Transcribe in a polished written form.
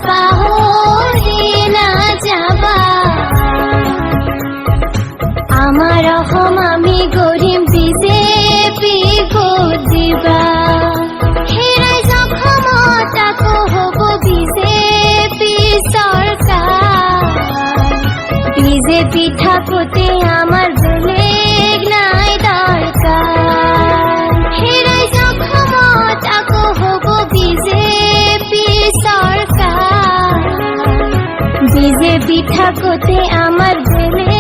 পাহৰি না যাবা আমাৰ অসম আমি গঢ়িম বিজেপি ভোট দিবা হেৰাই জখমত আকৌ হ'ব বিজেপি চৰকাৰ বিজেপি থাকোঁতে আমাৰ বেলেগ নাই দৰকাৰ হেৰাই জখমত আকৌ হ'ব বিজেপি চৰকাৰ বিজেপি থাকোঁতে আমাৰ বেলেগ